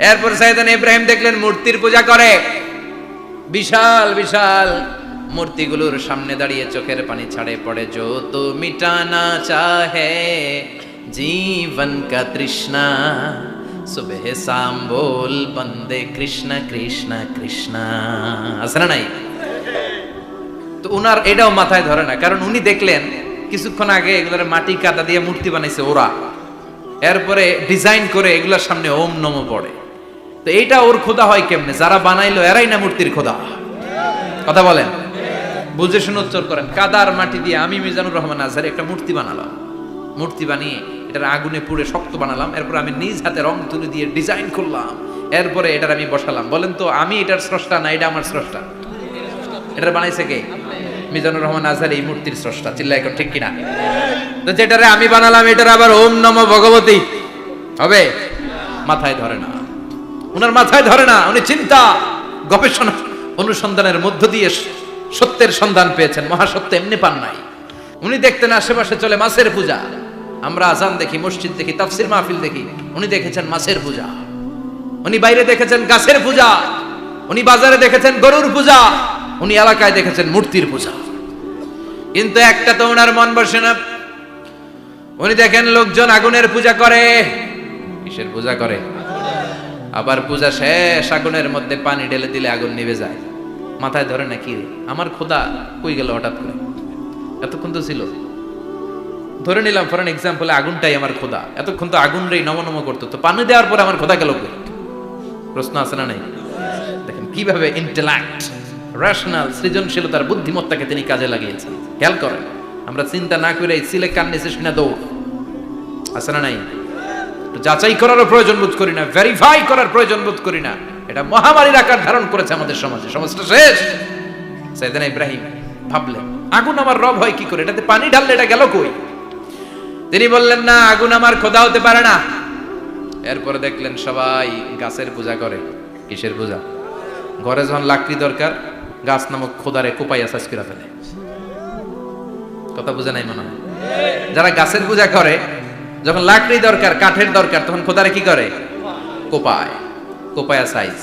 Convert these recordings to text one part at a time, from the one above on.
এরপর সাইয়েদনা ইব্রাহিম দেখলেন মূর্তির পূজা করে, বিশাল বিশাল মূর্তিগুলোর সামনে দাঁড়িয়ে চোখের পানি ছাড়ে পড়ে। जो तो मिटाना चाहे जीवन का तृष्णा सुबह शाम बोल बंदे कृष्ण कृष्ण कृष्ण। আছে না নাই? তো উনার এটাও মাথায় ধরে না, কারণ উনি দেখলেন কিছুক্ষণ আগে এগুলোর মাটি কাদা দিয়ে মূর্তি বানাইছে ওরা, এরপরে ডিজাইন করে এগুলোর সামনে ওম নমো পড়ে। তো এইটা ওর খোদা হয় কেমনে? যারা বানাইলো এরাই না মূর্তির খোদা? কথা বলেন, বুঝে শুনে উচ্চারণ করেন। কাদার মাটি দিয়ে আমি মিজানুর রহমান আজহারি একটা মূর্তি বানালাম, মূর্তি বানিয়ে এটার আগুনে পুড়ে শক্ত বানালাম, এরপর আমি নিজ হাতে রং তুলি দিয়ে ডিজাইন করলাম, এরপরে এটার আমি বসালাম। বলেন তো আমি এটার স্রষ্টা না এটা আমার স্রষ্টা? এটার বানাইছে কে? মিজানুর রহমান আজহারি এই মূর্তির স্রষ্টা। চিল্লায় এখন ঠিক কিনা? তো যেটারে আমি বানালাম এটার আবার ওম নমো ভগবতী হবে? মাথায় ধরে না, উনার মাথায় ধরে না। উনি চিন্তা গবেষণা অনুসন্ধানের মধ্য দিয়ে সত্যের সন্ধান পেয়েছেন, মহাসত্য এমনি পান নাই। উনি দেখতেন আশেপাশে চলে মাছের পূজা, আমরা আজান দেখি, মসজিদ দেখি, তাফসির মাহফিল দেখি, উনি দেখেছেন মাছের পূজা। উনি বাইরে দেখেছেন গাছের পূজা, উনি বাজারে দেখেছেন গরুর পূজা, উনি এলাকায় দেখেছেন মূর্তির পূজা। কিন্তু একটা তো ওনার মন বসে না। উনি দেখেন লোকজন আগুনের পূজা করে। কিসের পূজা করে? আবার পূজা শেষ আগুনের মধ্যে পানি ঢেলে দিলে আগুন নিভে যায়। মাথায় ধরে না কি রে, আমার খোদা কই গেল হঠাৎ করে? এতক্ষণ তো ছিল। ধরে নিলাম ফর এক্সাম্পল আগুনটাই আমার খোদা, এতক্ষণ তো আগুন রে নম নম করতো, তো পানি দেওয়ার পরে আমার খোদা গেল কই? প্রশ্ন আছে না নাই? দেখেন কিভাবে ইন্টেলেক্ট, রেশনাল, সৃজনশীলতার বুদ্ধিমত্তাকে তিনি কাজে লাগিয়েছেন। খেয়াল করেন, আমরা চিন্তা না করে সিলে কান নিচে শুনে দৌড়, আছে না নাই? যাচাই করারও প্রয়োজন বোধ করি না, ভেরিফাই করার প্রয়োজন বোধ করি না। এটা মহামারীর আকার ধারণ করেছে আমাদের সমাজে, সমাজটা শেষ। সাইয়েদনা ইব্রাহিম ভাবলেন আগুন আমার রব হয় কি করে? এটাতে পানি ঢাললে এটা গেল কই? তিনি বললেন না, আগুন আমার খোদা হতে পারে না। এরপরে দেখলেন সবাই গাছের পূজা করে। কিসের পূজা? ঘরে যখন লাকড়ি দরকার, গাছ নামক খোদারে কোপাইয়া সাজ করে ফেলে। কথা বুঝে নাই মনে হয়? যারা গাছের পূজা করে, যখন লাকড়ি দরকার, কাঠের দরকার, তখন খোদারে কি করে? কোপায়, কোপায়া সাইজ।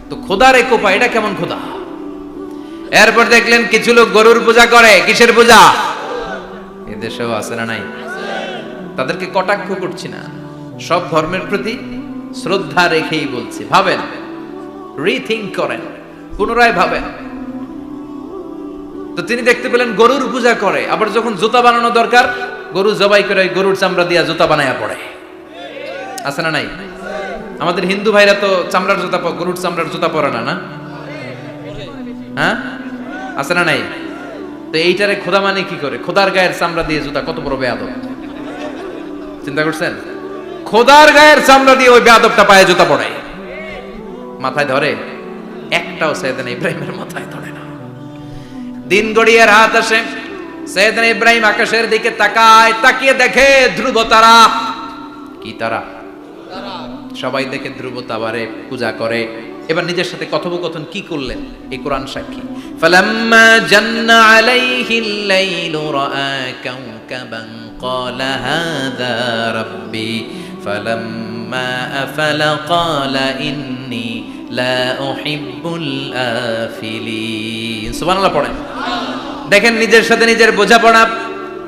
তো খোদারে কোপায়, এটা কেমন খোদা? এরপর দেখলেন কিছু লোক গরুর পূজা করে। কিসের পূজা? এদেশেও আছে না নাই? তাদেরকে কটাক্ষ করছি না, সব ধর্মের প্রতি শ্রদ্ধা রেখেই বলছি। ভাবেন, রিথিঙ্ক করেন, পুনরায় ভাবেন। তো তিনি দেখতে পেলেন গরুর পূজা করে, আবার যখন জুতা বানানো দরকার, গরু জবাই করে গরুর চামড়া দিয়া জুতা বানায়া পড়ে। আছে না নাই? আমাদের হিন্দু ভাইরা তো চামড়ার জুতা, গরুর চামড়ার জুতা পরে না, না? হ্যাঁ, আছে না নাই? তো এইটারে খোদা মানে কি করে? খোদার গায়ের চামড়া দিয়ে জুতা, কত বড় বেয়াদব! চিন্তা করছেন? খোদার গায়ের চামড়া দিয়ে ওই বেয়াদবটা পায়ে জুতা পড়ে। মাথায় ধরে? একটাও সাইয়েদনা ইব্রাহিমের মাথায় ধরে না। দিন গড়িয়ে রাত আসে, সাইয়েদনা ইব্রাহিম আকাশের দিকে তাকায়, তাকিয়ে দেখে ধ্রুব তারা। কি তারা? সবাই দেখে ধ্রুব তারারে পূজা করে। এবার নিজের সাথে কথোপকথন কি করলেন এই কোরআন সাক্ষী। ফালাম্মা জান্না আলাইহিল লাইলু রাআ কাওকাবান ক্বালা হাযা রাব্বি ফালাম্মা আফালা ক্বালা ইন্নী লা উহিব্বুল আফিলিন। সুবহানাল্লাহ পড়েন। দেখেন নিজের সাথে নিজের বোঝাপড়া।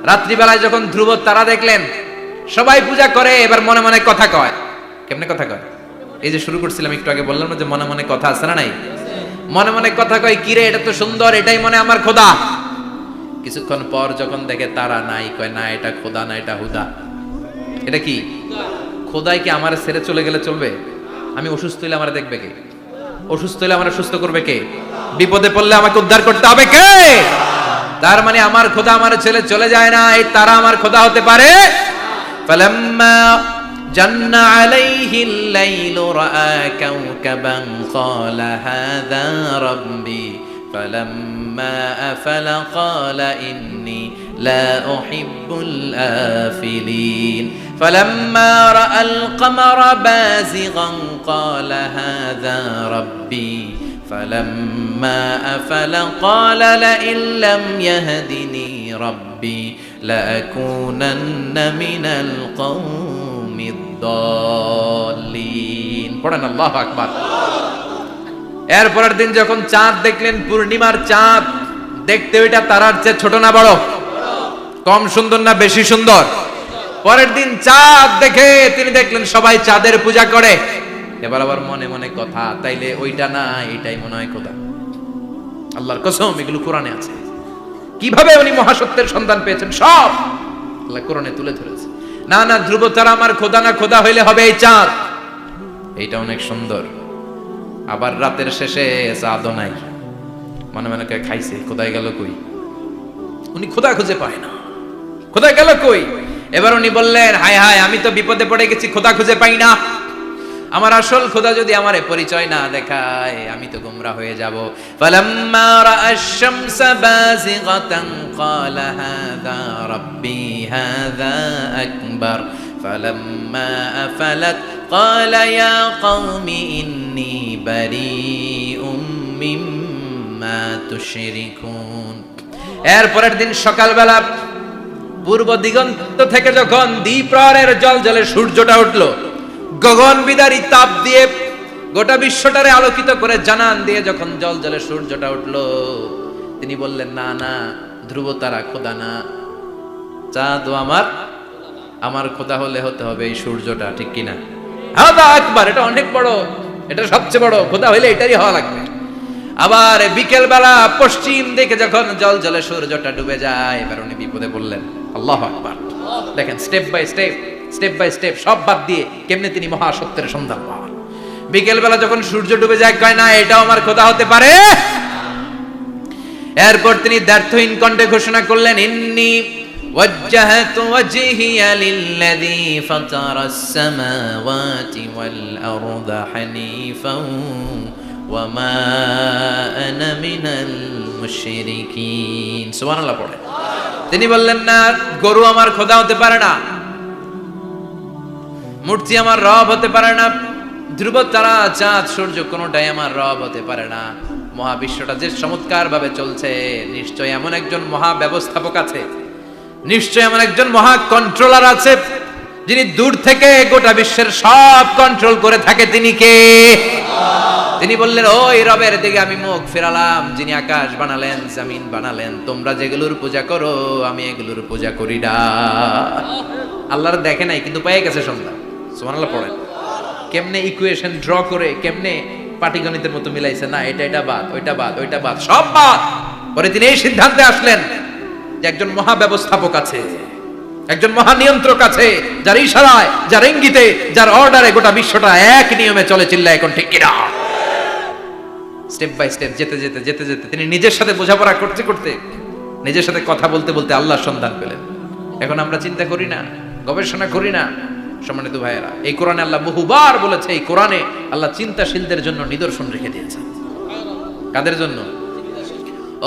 রাত্রিবেলায় যখন ধ্রুব তারা দেখলেন, সবাই পূজা করে, এবার মনে মনে কথা কয়। কেমনে কথা কয়? এই যে শুরু করছিলাম একটু আগে, বললাম না যে মনে মনে কথা আছে না নাই? মনে মনে কথা কয়, কিরে এটা তো সুন্দর, এটাই মনে আমার খোদা। কিছুক্ষণ পর যখন দেখে তারা নাই, কয় না এটা খোদা না, এটা হুদা। এটা কি? খোদাই কি আমার ছেড়ে চলে গেলে চলবে? আমি অসুস্থ হইলে আমার দেখবে কে? অসুস্থ হইলে আমার সুস্থ করবে কে? বিপদে পড়লে আমাকে উদ্ধার করতে হবে কে? তার মানে আমার খোদা আমার ছেলে চলে যায় না, এই তারা আমার খোদা হতে পারে? ফালাম্মা জান্না আলাইহিল লাইলু রাআ কাওকাবান ক্বালা হাযা রাব্বি ফালাম্মা আফালা ক্বালা ইন্নী লা উহিব্বুল আফিলিন ফালাম্মা রাআল কমারা বাযিগান ক্বালা হাযা রাব্বি فلما أفل قال لئن لم يهدني ربي لأكونن من القوم الضالين পড়েন আল্লাহু আকবার। এরপরের দিন যখন চাঁদ দেখলেন, পূর্ণিমার চাঁদ, দেখতে ওইটা তারার চেয়ে ছোট না বড়? কম সুন্দর না বেশি সুন্দর? পরের দিন চাঁদ দেখে তিনি দেখলেন সবাই চাঁদের পূজা করে। এবার আবার মনে মনে কথা, তাইলে ওইটা না এটাই মনে হয় খোদা। আল্লাহর কসম, এগুলো কোরআনে আছে। কিভাবে উনি মহাসত্যের সন্ধান পেয়েছেন সব আল্লাহ কোরআনে তুলে ধরেছে। না না, ধ্রুব তারা আমার খোদা না, খোদা হইলে হবে এই চাঁদ। এইটা অনেক সুন্দর। আবার রাতের শেষে চাঁদও নাই, মনে মনে কে খাইছে, খোদাই গেল কই? উনি খোদা খুঁজে পায় না, খোদা গেল কই? এবার উনি বললেন, হায় হায়, আমি তো বিপদে পড়ে গেছি, খোদা খুঁজে পাই না। আমার আসল খোদা যদি আমারে পরিচয় না দেখায়, আমি তো গোমরা হয়ে যাব। ফালাম্মা রাআশ শামসা বাযিগাতান ক্বালা হাযা রাব্বি হাযা আকবার ফালাম্মা আফালাত ক্বালা ইয়া কওমি ইন্নী বারীউম মিম্মা তুশরিকুন। এরপরের দিন সকালবেলা পূর্ব দিগন্ত থেকে যখন দ্বিপ্রহরের জ্বলজ্বলে সূর্যটা উঠলো, গগন বিদারী তাপ দিয়ে গোটা বিশ্বটারে আলোকিত করে জানান দিয়ে যখন জ্বলজ্বলে সূর্যটা উঠলো, তিনি বললেন, না না, ধ্রুব তারা খোদা না, চাঁদও আমার খোদা হলে হতে হবে এই সূর্যটা, ঠিক কিনা? হাদা আকবার, এটা অনেক বড়, এটা সবচেয়ে বড়, খোদা হইলে এটারই হওয়া লাগবে। আবার বিকেল বেলা পশ্চিম দিকে যখন জ্বলজ্বলে সূর্যটা ডুবে যায়, এবার উনি বিপদে বললেন, আল্লাহু আকবার। দেখেন, স্টেপ বাই স্টেপ সব বাদ দিয়ে কেমনে তিনি মহাসত্যের সন্ধান পান। বিকেল বেলা যখন সূর্য ডুবে যায়, কয় না, এটাও আমার খোদা হতে পারে। এরপর তিনি দ্ব্যর্থহীন কণ্ঠে ঘোষণা করলেন, ইন্নী ওয়াজ্জাহতু ওয়াজহিয়া লিল্লাযী ফাতারাস সামাওয়াতি ওয়াল আরদা হানিফান ওয়া মা আনা মিনাল মুশরিকিন। সুবহানাল্লাহ পড়ে। তিনি বললেন, না, গরু আমার খোদা হতে পারে না, মূর্তি আমার রব হতে পারে না, ধ্রুব তারা, চাঁদ, সূর্য কোনোটাই আমার রব হতে পারে না। মহাবিশ্বটা যে চমৎকার ভাবে চলছে, নিশ্চয় এমন একজন মহা ব্যবস্থাপক আছে, নিশ্চয় এমন একজন মহা কন্ট্রোলার আছে, যিনি দূর থেকে গোটা বিশ্বের সব কন্ট্রোল করে থাকে। তিনি কে? তিনি বললেন, ওই রবের দিকে আমি মুখ ফেরালাম, যিনি আকাশ বানালেন, জমিন বানালেন। তোমরা যেগুলোর পূজা করো, আমি এগুলোর পূজা করি না। আল্লাহর দেখে নাই, কিন্তু পেয়ে গেছে সন্ধ্যা। সুবহানাল্লাহ পড়েন। কেমনে ইকুয়েশন ড্র করে, কেমনে পাটিগণিতের মতো মিলাইছে, না এটা বাদ, ওইটা বাদ, ওইটা বাদ, সব বাদ। পরে তিনি এই সিদ্ধান্তে আসলেন যে একজন মহা ব্যবস্থাপক আছে, একজন মহা নিয়ন্ত্রক আছে, যার ইশারায়, যার ইঙ্গিতে, যার অর্ডারে গোটা বিশ্বটা এক নিয়মে চলে। চিল্লায় এখন ঠিক কিনা? স্টেপ বাই স্টেপ যেতে তিনি নিজের সাথে বোঝাপড়া করতে করতে, নিজের সাথে কথা বলতে বলতে আল্লাহর সন্ধান পেলেন। এখন আমরা চিন্তা করি না, গবেষণা করি না। সম্মানিত ভাইয়েরা, এই কোরআনে আল্লাহ বহুবার বলেছে, এই কোরআনে আল্লাহ চিন্তাশীলদের জন্য নিদর্শন রেখে দিয়েছে। কাদের জন্য?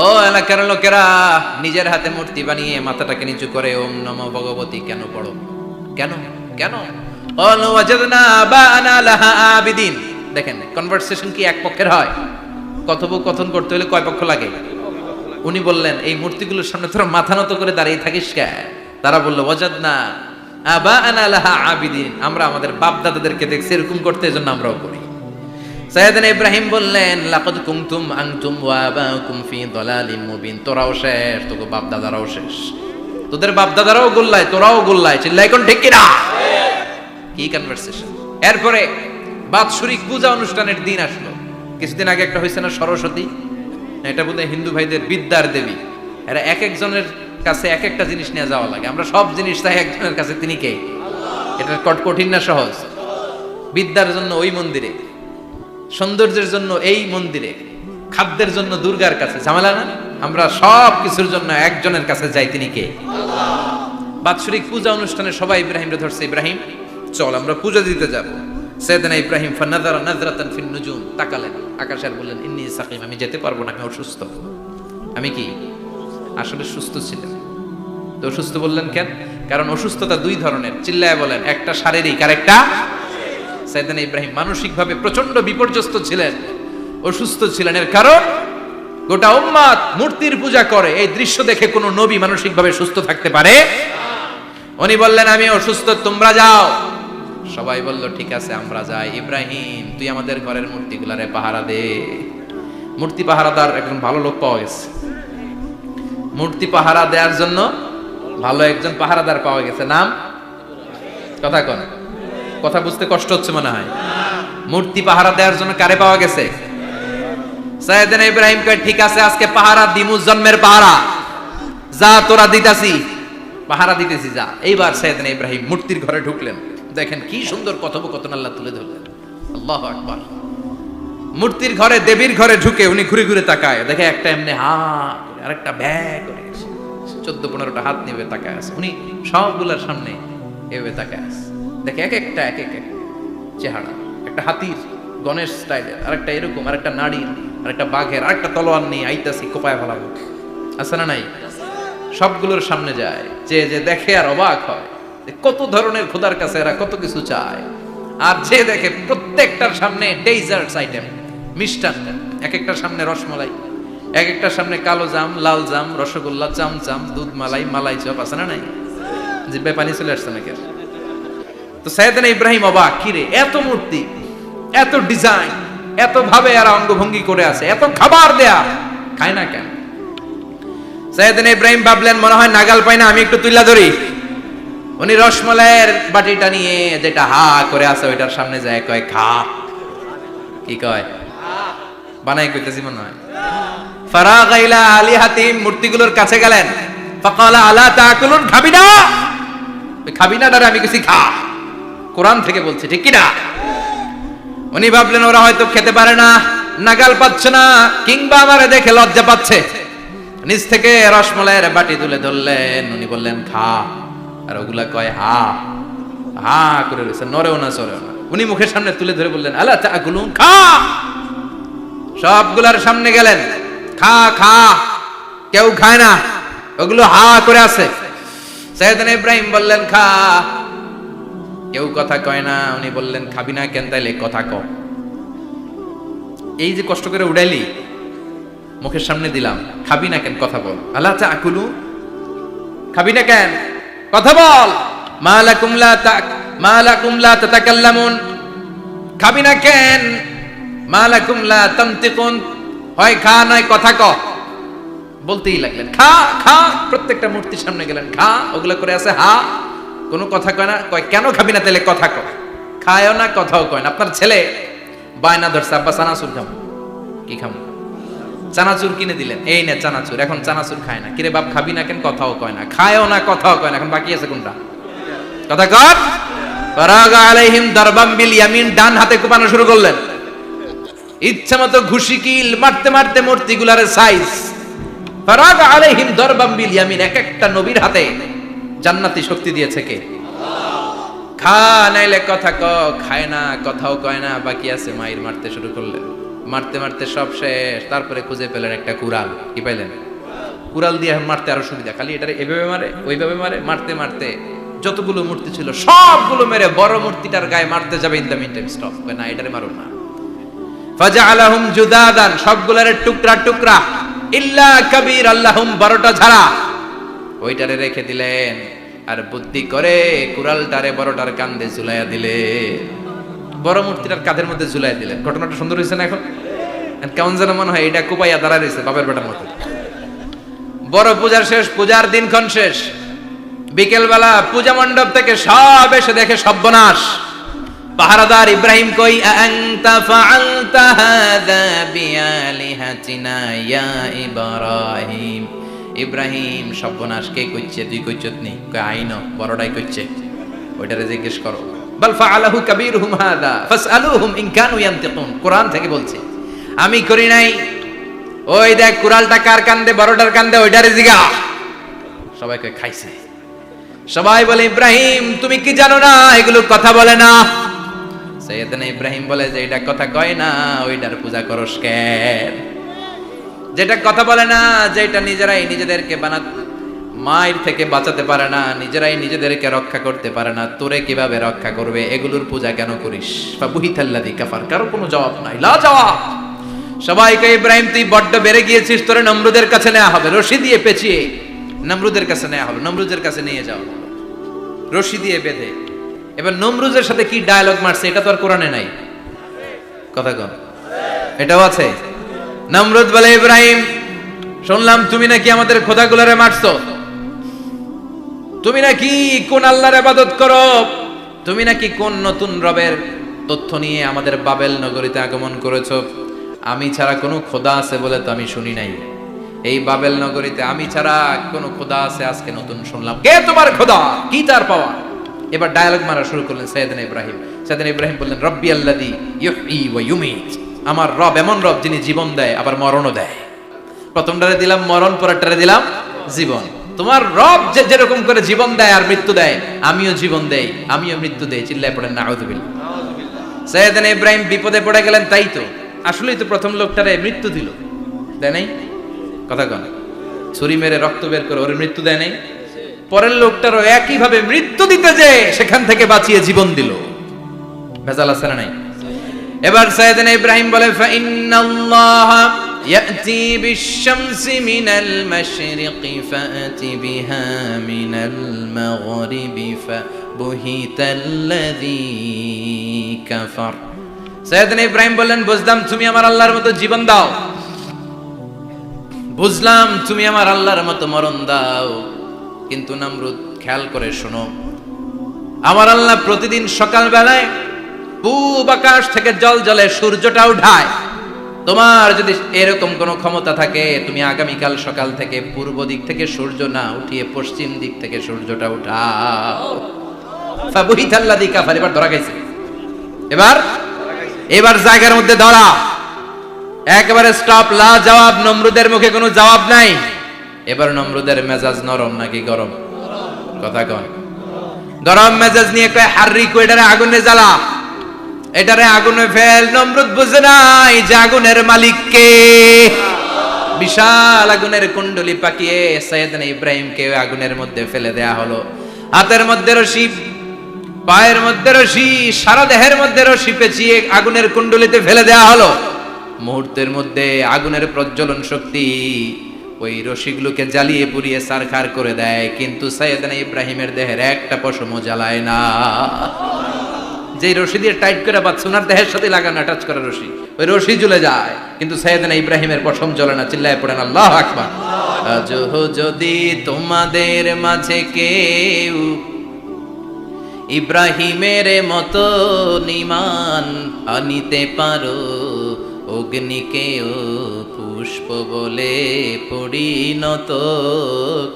ও এলাকার লোকেরা, নিজের হাতে মূর্তি বানিয়ে মাথাটাকে নিচু করে ওম নমো ভগবতী কেন পড়ো? কেন কেন? ক্বালু ওয়াজাদনা আবানা লাহা আবিদিন। দেখেন, কনভারসেশন কি এক পক্ষের হয়? কথোপকথন করতে হলে কয় পক্ষ লাগে? উনি বললেন, এই মূর্তিগুলোর সামনে তোরা মাথা নত করে দাঁড়িয়ে থাকিস কেন? তারা বলল, ওয়াজাদনা আবানা লাহা আবিদিন, আমরা আমাদের বাপ দাদাদেরকে দেখছি এরকম করতে, এজন্য আমরাও করি। সাইয়েদনা ইব্রাহিম বললেন, লাকাদ কুনতুম আনতুম ওয়া আবাকুম ফি দালালিম মুবিন। তোরাও শেষ, তোকে বাপ দাদারাও শেষ, তোদের বাপ দাদারাও গোল্লায়, তোরাও গোল্লায়। চিল্লাই কোন ঠিক কিনা? কি কনভারসেশন! এরপরে বাৎসরিক পূজা অনুষ্ঠানের দিন আসলো। কিছুদিন আগে একটা হয়েছে না, সরস্বতী? এটা বোধহয় হিন্দু ভাইদের বিদ্যার দেবী। এরা এক একজনের কাছে এক একটা জিনিস নিয়ে যাওয়া লাগে। আমরা সব জিনিস চাই একজনের কাছে, তিনি কে? এটা কঠিন না সহজ? বিদ্যার জন্য ওই মন্দিরে, সৌন্দর্যের জন্য এই মন্দিরে, খাদ্যের জন্য দুর্গার কাছে। ঝামেলা না? আমরা সব কিছুর জন্য একজনের কাছে যাই, তিনি কে? বাৎসরিক পূজা অনুষ্ঠানে সবাই ইব্রাহিমরে ধরছে, ইব্রাহিম চল আমরা পূজা দিতে যাব। সাইয়েদনা ইব্রাহিম ফানাযারা নাযরাতান ফিন নুজুম, তাকালেন আকাশে আর বললেন, ইন্নী সাকিম, আমি যেতে পারবো না, আমি অসুস্থ। আমি কি আসলে সুস্থ ছিলেন? তো অসুস্থ বললেন কেন? কারণ অসুস্থতা দুই ধরনের। চিল্লায় বলেন, একটা শারীরিক আর একটা। সাইয়েদনা ইব্রাহিম মানসিকভাবে প্রচন্ড বিপর্যস্ত ছিলেন, অসুস্থ ছিলেন। এর কারণ গোটা উম্মাত মূর্তির পূজা করে, এই দৃশ্য দেখে কোনো নবী মানসিকভাবে সুস্থ থাকতে পারে? উনি বললেন, আমি অসুস্থ, তোমরা যাও, সবাই বলল ঠিক আছে আমরা যাই। ইব্রাহিম তুই আমাদের ঘরের মূর্তিগুলারে পাহারা দে। মূর্তি পাহারাদার একজন ভালো লোক পাওয়া গেছে, মূর্তি পাহারা দেওয়ার জন্য ভালো একজন পাহারাদার পাওয়া গেছে। নাম কথা কন, কথা বুঝতে কষ্ট হচ্ছে মনে হয়। মূর্তি পাহারা দেওয়ার জন্য কারে পাওয়া গেছে? সাইয়েদনা ইব্রাহিম কয় ঠিক আছে আজকে পাহারা দিমু, জন্মের পাহারা, যা তোরা দিতাছি, পাহারা দিতেছি যা। এইবার সাইয়েদনা ইব্রাহিম মূর্তির ঘরে ঢুকলেন। দেখেন কি সুন্দর কথোপকথন আল্লাহ তুলে ধরলেন। আল্লাহু আকবার। মূর্তির ঘরে, দেবীর ঘরে ঢুকে উনি ঘুরে ঘুরে তাকায়, দেখে একটা এমনি হা করে, আরেকটা ব্যা করে, 14-15টা হাত নিয়ে তাকায় আছে। উনি সবগুলোর সামনে এভাবে তাকায় আছে, দেখে এক একটা এক এক চেহারা, একটা হাতির গণেশ স্টাইলের, আরেকটা এরকম, আরেকটা নারীর, আরেকটা বাঘের, আরেকটা তলোয়ার নিয়ে আইতাছি কোপায় ফেলাবো, আছে না নাই? সবগুলোর সামনে যায়, যে যে দেখে আর অবাক হয় কত ধরনের খোদার কাছে এরা কত কিছু চায়। আর যে দেখে প্রত্যেকটার সামনে ডেজার্টস আইটেম, মিষ্টান্ন, এক একটার সামনে রসমালাই, এক একটার সামনে কালো জাম, লাল জাম, রসগোল্লা, চামচাম, দুধ মালাই, মালাই চপ, আছে না নাই? জিব্বে পানি চলে আসছে নাকি? তো সাইয়েদনা ইব্রাহিম অবাক, কিরে এত মূর্তি, এত ডিজাইন, এত ভাবে এরা অঙ্গভঙ্গি করে আছে, এত খাবার দেয়া, খায় না কেন? সাইয়েদনা ইব্রাহিম ভাবলেন মনে হয় নাগাল পাই না, আমি একটু তুইলা ধরি। উনি রসমালাইয়ের বাটিটা নিয়ে যেটা হা করে আছে ওইটার সামনে যায়, কয় খা। কি কয়? বানাই কইতেছি মনে হয়। ফারাগা ইলা আলিহাতিম, মূর্তিগুলোর কাছে গেলেন। ফাকালা আলা তাকুলুন, খাবি না? খাবি না ডারে আমি কিছু খা, কোরআন থেকে বলছি, ঠিক কি না? উনি ভাবলেন ওরা হয়তো খেতে পারে না, নাগাল পাচ্ছে না, কিংবা আমারে দেখে লজ্জা পাচ্ছে। নিচ থেকে রসমালাইয়ের বাটি তুলে ধরলেন, উনি বললেন খা। আর ওগুলা কয় হা হা করে রয়েছে, নরেও না চরেও না। উনি মুখের সামনে তুলে ধরে বললেন আলা তাকুলুন, খা। সবগুলার সামনে গেলেন, খা খা। কেউ খায় না, ওগুলো হা করে আছে। সাইয়েদনা ইব্রাহিম বললেন খা। কেউ কথা কয় না। উনি বললেন খাবি না কেন? তাইলে কথা ক। এই যে কষ্ট করে উড়াইলি, মুখের সামনে দিলাম, খাবি না কেন? কথা বল। আলা তাকুলু, খাবি না কেন? কথা বল। মা লাকুম লা তাতাকাল্লামুন, খাবি না কেন? মা লাকুম লা তানতিকুন, হয় খা নয় কথা ক। বলতেই লাগলেন খা খা। প্রত্যেকটা মূর্তির সামনে গেলেন, খা। ওগুলা করে আছে হা, কোনো কথা কয় না। কয় কেন খাবি না? তাহলে কথা ক। খায়ও না, কথাও কয় না। আপনার ছেলে বায়না ধরছে, আব্বা চানাচুর খাবো। কি খাবো? চানাচুর কিনে দিলেন, এই নে চানাচুর। এখন চানাচুর খায় না। কিরে বাপ খাবি না কেন? কথাও কয় না। খায়ও না, কথাও কয় না। এখন বাকি আছে কোনটা? কথা কর। ফারাগা আলাইহিম দারবাম বিল ইয়ামিন, ডান হাতে কোপানো শুরু করলেন। ইচ্ছা মতো ঘুষি কিল মারতে মারতে মূর্তিগুলার সাইজ। ফারাগা আলাইহিম দারবাম বিল ইয়ামিন, এক একটা নবীর হাতে জান্নাতি শক্তি দিয়েছে কে? খা নাইলে কথা ক। খায় না, কথাও কয় না, বাকি আছে। মাইর মারতে শুরু করলেন। মারতে মারতে সব শেষ। তারপরে খুঁজে পেলেন একটা কুড়াল। কি পাইলেন? কুড়াল দিয়ে মারতে আরো সুবিধা। খালি এটারে এভাবে মারে, ওইভাবে মারে। মারতে মারতে যতগুলো মূর্তি ছিল সবগুলো মেরে বড় মূর্তিটার গায়ে মারতে যাবে, in the meantime stop. না, এটারে মারো না। ফাজআলাহুম জুদাদান, সবগুলোরে টুকরা টুকরা। ইল্লা কাবীর আল্লাহুম, 12টা ছাড়া ওইটারে রেখে দিলেন। আর বুদ্ধি করে কুড়ালটারে বড়টার কাঁধে ঝুলাইয়া দিলে, বড় মূর্তিটার কাঁধের মধ্যে ঝুলাই দিলেন। ঘটনাটা সুন্দর হয়েছে না? এখন কেমন যেন মনে হয় এটা কোপাইয়া দাঁড়া রয়েছে বাপের বেটার মতো। বড় পূজার শেষ, পূজার দিনক্ষণ শেষ। বিকেল বেলা পূজা মণ্ডপ থেকে সব এসে দেখে সর্বনাশ। পাহারাদার ইব্রাহিম কই, আনতা ফাআলতা হাযা বিআলিহাতিনা ইয়া ইব্রাহিম। ইব্রাহিম সর্বনাশ কে কইছে? তুই কইছত নি? কই আইনো, বড়টাই কইছে। ওইটারে জিজ্ঞেস করো। বাল ফাআলাহু কাবীরুহুম হাযা ফাসআলুহুম ইন কানু ইয়ানতিকুন। কোরআন থেকে বলছে, আমি করি নাই। ওই দেখ কুড়ালটা কার কান্দে? বড়টার কান্দে, ওইটারে জিগা। সবাই কই খাইছে। সবাই বলে ইব্রাহিম তুমি কি জানো না এগুলো কথা বলে না? সাইয়েদনা ইব্রাহিম বলে যে এটা কথা কয় না, ওইটার পূজা করস কেন? যেটা কথা বলে না, যেটা নিজেরাই নিজেদেরকে মায়ের থেকে বাঁচাতে পারে না, নিজেরাই নিজেদেরকে রক্ষা করতে পারে না, তোরে কিভাবে রক্ষা করবে? এগুলোর পূজা কেন করিস? ফাবুহিতাল্লাযী কাফার, কারো কোনো জবাব নাই, লা জবাব। সবাইকে ইব্রাহিম তুই বড্ড বেড়ে গিয়েছিস, তোরে নমরুদের কাছে নেওয়া হবে, রশি দিয়ে পেঁচিয়ে নমরুদের কাছে নেওয়া হলো। নমরুদের কাছে নিয়ে যাও, রশি দিয়ে বেঁধে এবার নমরুজের সাথে কি ডায়লগ মারছে এটা তো আর কোরআনে নাই, কথা কন, এটাও আছে। নমরুদ বলে, ইব্রাহিম শুনলাম তুমি নাকি আমাদের খোদাগুলোরে মারছো, তুমি নাকি কোন আল্লাহর ইবাদত করো, তুমি নাকি কোন নতুন রবের তথ্য নিয়ে আমাদের বাবেল নগরীতে আগমন করেছো। আমি ছাড়া কোনো খোদা আছে বলে তো আমি শুনি নাই, এই বাবেল নগরীতে আমি ছাড়া কোনো খোদা আছে আজকে নতুন শুনলাম। কে তোমার খোদা, কি তার পাওয়া? এবার ডায়ালগ মারা শুরু করলেন সাইয়েদনা ইব্রাহিম। সাইয়েদনা ইব্রাহিম বললেন, রব্বি আল্লাযী ইউহয়ী ওয়া ইউমীত, আমার রব এমন রব যিনি জীবন দেয় আবার মরণও দেয়। প্রথমটারে দিলাম মরণ, পরেরটারে দিলাম জীবন। তোমার রব যে যেরকম করে জীবন দেয় আর মৃত্যু দেয়, আমিও জীবন দেই, আমিও মৃত্যু দেই। চিল্লায় পড়েন নাউযুবিল্লাহ। সাইয়েদনা ইব্রাহিম বিপদে পড়ে গেলেন, তাই তো আসলেই তো প্রথম লোকটারে মৃত্যু দিল, দেয় নাই, কথা কন, ছুরি মেরে রক্ত বের করে ওর মৃত্যু দেয় নাই। পরের লোকটারও একই ভাবে মৃত্যু দিতে যে সেখান থেকে বাঁচিয়ে জীবন দিল। ভেজাল আছে না নাই? এবার সাইয়েদনা ইব্রাহিম বলে, ফাইন্নাল্লাহা ইয়াতি বিশ-শামসি মিনাল মাশরিকি ফাআতি বিহা মিনাল মাগরিবি ফাবুহিতাল্লাযী কাফার। সাইয়েদনা ইব্রাহিম বললেন, বুঝলাম তুমি আমার আল্লাহর মতো জীবন দাও, বুঝলাম তুমি আমার আল্লাহর মতো মরণ দাও, কিন্তু নমরুদ খেয়াল করে শোনো, আমার আল্লাহ প্রতিদিন সকাল বেলায় পূব আকাশ থেকে জল জলে সূর্যটা উঠায়। তোমার যদি এরকম কোনো ক্ষমতা থাকে, তুমি আগামীকাল সকাল থেকে পূর্ব দিক থেকে সূর্য না উঠিয়ে পশ্চিম দিক থেকে সূর্যটা উঠাও। ফাবুহিতাল্লাযী কাফার। এবার ধরা গেছে, এবার জায়গার মধ্যে ধরা, একেবারে স্টপ, লা জবাব। নমরুদের মুখে কোনো জবাব নাই। এবার নমরুদের মেজাজ নরম নাকি গরম, কথা কন। গরম মেজাজ নিয়ে কয়, হাররিকু, এটারে আগুনে জ্বালা, এটারে আগুনে ফেল। নমরুদ বুঝে নাই যে আগুনের মালিক কে। বিশাল আগুনের কুণ্ডলি পাকিয়ে সাইয়েদনা ইব্রাহিমকে আগুনের মধ্যে ফেলে দেয়া হলো। হাতের মধ্যে রশি, পায়ের মধ্যে রশি, সারা দেহের মধ্যে রশি পেঁচিয়ে আগুনের কুণ্ডলিতে ফেলে দেয়া হলো। মুহূর্তের মধ্যে আগুনের প্রজ্বলন শক্তি ওই রশিগুলোকে জ্বালিয়ে পুড়িয়ে ছারখার করে দেয়, কিন্তু সাইয়েদনা ইব্রাহিমের দেহের একটা পশমও জ্বালায় না। যে রশি দিয়ে টাইট করে বাঁধছে, ওনার দেহের সাথে লাগানো টাচ করা রশি, ওই রশি জ্বলে যায়, কিন্তু সাইয়েদনা ইব্রাহিমের পশম জ্বলে না। চিল্লায় পড়েন আল্লাহু আকবার। আজও যদি তোমাদের মাঝে কেউ ইব্রাহিমের মতো ঈমান আনিতে পারো, অগ্নিকেও পুষ্প বলে পরিণত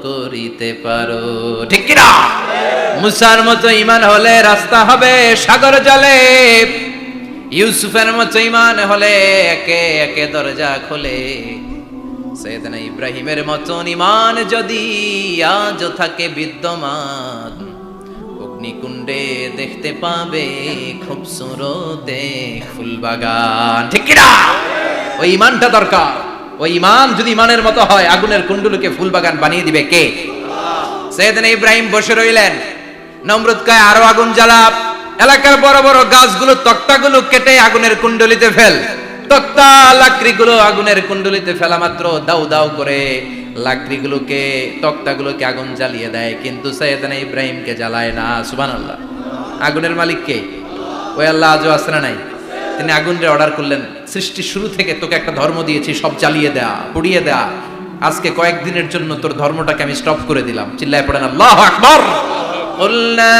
করিতে পারো, ঠিক কি না? মুসার মতো ঈমান হলে রাস্তা হবে সাগর জলে, ইউসুফের মতো ঈমান হলে একে একে দরজা খোলে। সাইয়েদনা ইব্রাহিমের মতো ঈমান যদি আজও থাকে বিদ্যমান, অগ্নিকুণ্ডে দেখতে পাবে খুবসুরত ফুল বাগান, ঠিক কি না? ওই ঈমানটা দরকার। ওই ঈমান যদি ঈমানের মতো হয়, আগুনের কুণ্ডুলকে ফুল বাগান বানিয়ে দিবে কে? সাইয়েদনা ইব্রাহিম বসে রইলেন। নমরুদ কয়, আরো আগুন জ্বালা, এলাকার বড় বড় গাছগুলো, তক্তাগুলো কেটে আগুনের কুণ্ডলিতে ফেল। তক্তা লাকড়িগুলো আগুনের কুণ্ডলিতে ফেলা মাত্র দাউ দাউ করে লাকড়িগুলোকে, তক্তাগুলোকে আগুন জ্বালিয়ে দেয়, কিন্তু সাইয়েদনা ইব্রাহিমকে জ্বালায় না। সুবহানাল্লাহ। আগুনের মালিক কে? ওই আল্লাহ আজও আছে না নাই? তিনি আগুনরে অর্ডার করলেন, সৃষ্টির শুরু থেকে তোকে একটা ধর্ম দিয়েছি, সব জ্বালিয়ে দেয়া, পুড়িয়ে দেয়া, আজকে কয়েকদিনের জন্য তোর ধর্মটাকে আমি স্টপ করে দিলাম। চিল্লায় পড়েন আল্লাহু আকবার। কুলনা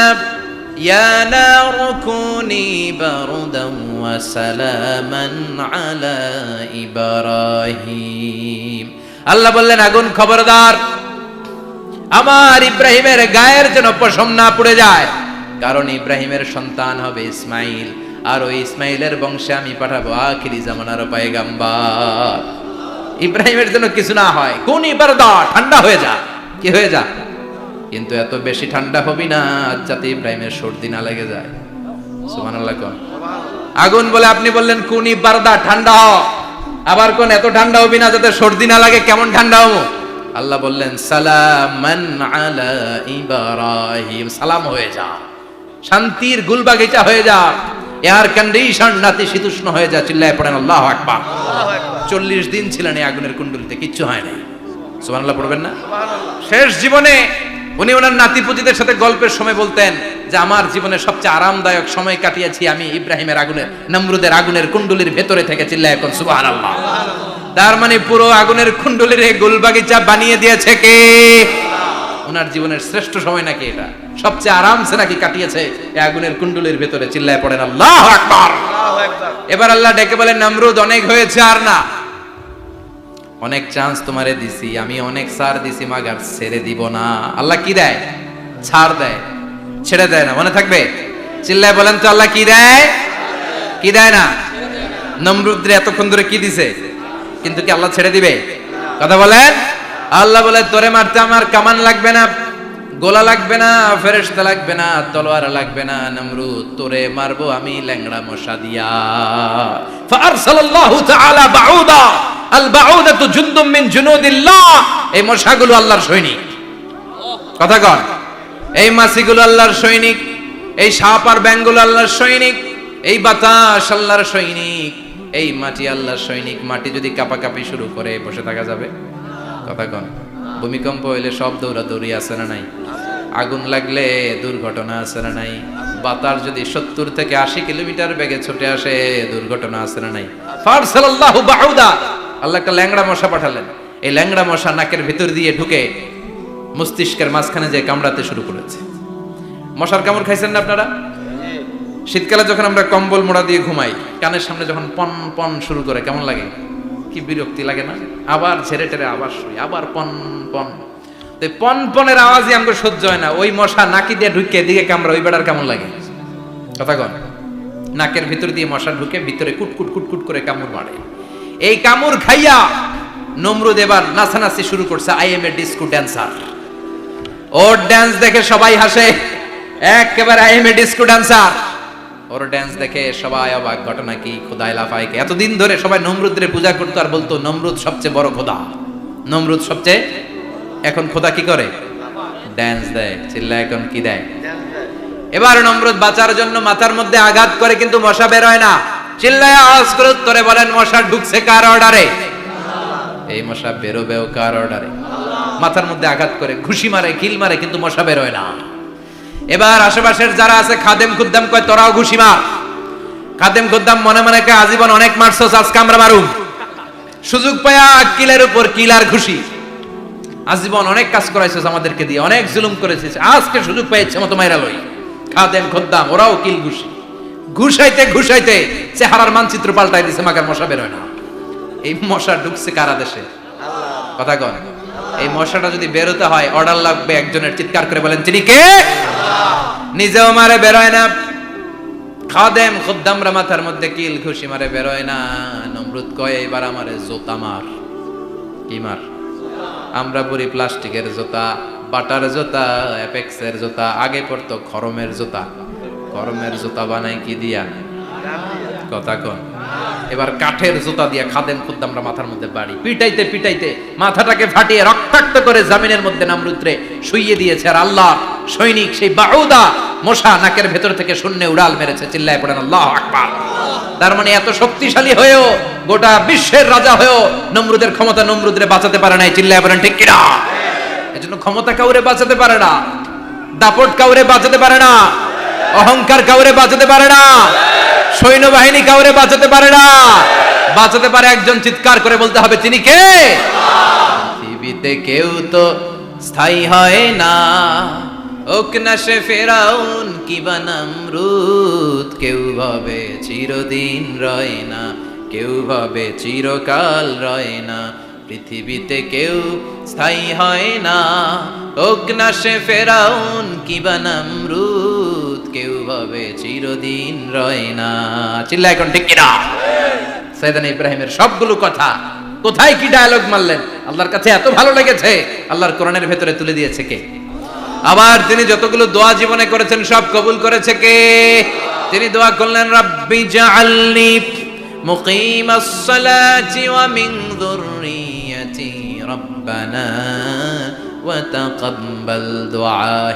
ইয়া নারু কুনি বারদান ওয়া সালামান আলা ইব্রাহিম। আল্লাহ বললেন, আগুন খবরদার, আমার ইব্রাহিমের গায়ের যেন পশম না পুড়ে যায়, কারণ ইব্রাহিমের সন্তান হবে ইসমাইল, আর ওই ইসমাইলের বংশে আমি পাঠাবো আখিরি জামানার পয়গাম্বর। ইব্রাহিমের জন্য কিছু না হয়, কোন ইবারদা, ঠান্ডা হয়ে যা, কি হয়ে যা, কিন্তু এত বেশি ঠান্ডা হবি না যাতে ইব্রাহিমের সর্দি না লেগে যায়। সুবহানাল্লাহ। কোন আগুন বলে আপনি বললেন কোন ইবারদা, ঠান্ডা হ, আবার কোন এত ঠান্ডা হবি না যাতে সর্দি না লাগে, কেমন ঠান্ডা হবো? আল্লাহ বললেন, সালামান আলা ইব্রাহিম, সালাম হয়ে যা, শান্তির গুলবাগিচা হয়ে যা, এয়ার কন্ডিশন নাতিশীতোষ্ণ হয়ে যা। চিল্লায় পড়েন আল্লাহু আকবার। 40 দিন ছিলেন এই আগুনের কুণ্ডলিতে, কিচ্ছু হয় নাই। সুবহানাল্লাহ পড়বেন না? শেষ জীবনে উনি ওনার নাতিপুতিদের সাথে গল্পের সময় বলতেন যে আমার জীবনে সবচেয়ে আরামদায়ক সময় কাটিয়েছি আমি ইব্রাহিমের আগুনের, নমরুদের আগুনের কুণ্ডুলির ভেতরে থেকে। চিল্লায় এখন সুবহানাল্লাহ। তার মানে পুরো আগুনের কুণ্ডুলির গোলবাগিচা বানিয়ে দিয়েছে কে? ওনার জীবনের শ্রেষ্ঠ সময় নাকি এটা, সবচেয়ে আরামসে নাকি কাটিয়েছে এই আগুনের কুণ্ডুলির ভেতরে। চিল্লায় পড়েন আল্লাহু আকবার। এবার আল্লাহ ডেকে বলেন, নমরুদ অনেক হয়েছে, আর না, অনেক চান্স তোমারে দিছি আমি, অনেক ছাড় দিছি, মাগার ছেড়ে দিব না। আল্লাহ কি দেয়? ছাড় দেয়, ছেড়ে দেয় না। মনে থাকবে? চিল্লায় বলেন তো, আল্লাহ কি দেয়? কি দেয় না? নমরুদরে এতক্ষণ ধরে কি দিছে, কিন্তু কি আল্লাহ ছেড়ে দিবে? কথা বলেন। আল্লাহ বলে, তোরে মারতে আমার কামান লাগবে না, গোলা লাগবে না, ফেরেশতা লাগবে না, তলোয়ার লাগবে না, নমরুদ তোরে মারবো আমি ল্যাংড়া মশা দিয়া। ফাআরসালাল্লাহু তাআলা বাউদা, আল বাউদাতু জুনদুম মিন জুনুদিল্লাহ। এই মশাগুলো আল্লাহর সৈনিক। কথা কন। এই মাছিগুলো আল্লাহর সৈনিক, এই সাপ আর ব্যাঙগুলো আল্লাহর সৈনিক, এই বাতাস আল্লাহর সৈনিক, এই মাটি আল্লাহর সৈনিক। মাটি যদি কাঁপাকাঁপি শুরু করে বসে থাকা যাবে? কথা কন। ভূমিকম্প হইলে সব দৌড়াদৌড়ি আছে না নাই? আগুন লাগলে দুর্ঘটনা আছে না নাই? বাতাস যদি 70 থেকে 80 কিলোমিটার বেগে ছুটে আসে, দুর্ঘটনা আছে না নাই? ফারসালাল্লাহু বাউদা, আল্লাহ একটা ল্যাংড়া মশা পাঠালেন। এই ল্যাংড়া মশা নাকের ভিতর দিয়ে ঢুকে মস্তিষ্কের মাঝখানে যে কামড়াতে শুরু করেছে। মশার কামড় খাইছেন না আপনারা? শীতকালে যখন আমরা কম্বল মোড়া দিয়ে ঘুমাই, কানের সামনে যখন পন পন শুরু করে কেমন লাগে? কি বিরক্তি লাগে না? আবার ছেড়ে টেরে আবার শুই, আবার পন পন। পন পনের আওয়াজই আমাকে সহ্য হয় না। ওই মশা নাকি দিয়ে ঢুকে দিকে কামড়া, ওই বেড়ার কেমন লাগে? কথা কন। নাকের ভিতর দিয়ে মশা ঢুকে ভিতরে কুটকুট কুটকুট করে কামড় মারে। এই কামড় খাইয়া নমরুদ এবার নাচানাচি শুরু করছে। I M A disco dancer. Or dance দেখে সবাই হাসে, একেবারে I M A disco dancer. Or dance দেখে সবাই অবাক। ঘটনা কি? খোদাই লাফাইকে। এতদিন ধরে সবাই নমরুদের পূজা করতো আর বলতো নমরুদ সবচেয়ে বড় খোদা, নমরুদ সবচেয়ে। এখন খোদা কি করে? ড্যান্স দেয়। চিল্লা এখন কি দেয়? এবার নমরুদ বাঁচার জন্য মাথার মধ্যে আঘাত করে, কিন্তু মশা বের হয় না। চিল্লায় আওয়াজ করে উত্তরে বলেন, মশা ঢুকছে কার অর্ডারে? এই মশা বেরোবেও কার অর্ডারে? মাথার মধ্যে আঘাত করে ঘুষি মারে, কিল মারে, কিন্তু মশা বের হয় না। এবার আশেপাশের যারা আছে খাদেম খুদ্দাম কয়, তোরাও ঘুষি মার। খাদেম খুদ্দাম মনে মনে কয়, আজীবন অনেক মারছস, আজকে আমরা মারুম। সুযোগ পায়া কিলের উপর কিল আর ঘুষি। আজীবন অনেক কাজ করাইছিস আমাদেরকে দিয়ে, অনেক জুলুম করেছিস, আজকে সুযোগ পাইছে মতো মাইরা লই। খাদেম খুদ্দাম ওরাও কিল ঘুষি। ঘুষাইতে ঘুষাইতে চেহারার মানচিত্র পাল্টাই দিছে, মাগার মশা বের হয় না। এই মশা ঢুকছে কারা দেশে? কথা কন। এই মশাটা যদি বেরোতে হয়, অর্ডার লাগবে একজনের। চিৎকার করে বলেন, তিনি কে? নিজেও মারে, বেরোয় না। খাদেম খুদ্দামরা মাথার মধ্যে কিল ঘুষি মারে, বেরোয় না। নমরুদ কয়, এবার আমারে জুতা মার। কি মার? আমরা পরি প্লাস্টিকের জুতা, বাটার জুতা, অ্যাপেক্সের জুতা। আগে পড়তো খরমের জুতা। খরমের জুতা বানাই কি দিয়া? কথা কন। এবার কাঠের জুতা দিয়া খাদেম খুদ্দামরা মাথার মধ্যে বাড়ি। পিটাইতে পিটাইতে মাথাটাকে ফাটিয়ে রক্তাক্ত করে জামিনের মধ্যে নমরুদরে শুইয়ে দিয়েছে। আর আল্লাহ সৈনিক সেই বাউদা মশা নাকের ভেতর থেকে শূন্যে উড়াল মেরেছে। চিল্লায় পড়েন আল্লাহু আকবার। তার মানে এত শক্তিশালী হয়েও, গোটা বিশ্বের রাজা হয়েও নমরুদের ক্ষমতা নমরুদরে বাঁচাতে পারে নাই। চিল্লায় পড়েন ঠিক কিনা? এজন্য ক্ষমতা কাউরে বাঁচাতে পারে না, দাপট কাউরে বাঁচাতে পারে না, অহংকার কাউরে বাঁচাতে পারে না, সৈন্যবাহিনী কাউরে বাঁচাতে পারে না। বাঁচাতে পারে একজন। চিৎকার করে বলতে হবে, তিনি কে? পৃথিবীতে কেউ তো স্থায়ী হয় না, ওক না সে ফেরাউন কিবা নমরুদ। কেউ ভাবে চিরদিন রয় না, কেউ ভাবে চিরকাল রয় না। পৃথিবীতে কেউ স্থায়ী হয় না, ওক না সে ফেরাউন কিবা নমরুদ। কেউ ভাবে চিরদিন রয় না। চিল্লা এখন ঠিক কিনা? সাইয়েদনা ইব্রাহিমের সবগুলো কথা কোথায় কি ডায়লগ মারলেন, আল্লাহর কাছে এত ভালো লেগেছে, আল্লাহর কোরআনের ভেতরে তুলে দিয়েছে কে? আবার তিনি যতগুলো দোয়া জীবনে করেছেন সব কবুল করেছে কে? তিনি দোয়া করলেন, রাব্বি জাআলনি মুকিমাস সালাতি ওয়া মিন যুররিয়াতি রাব্বানা ওয়া তাকাব্বাল দুআ।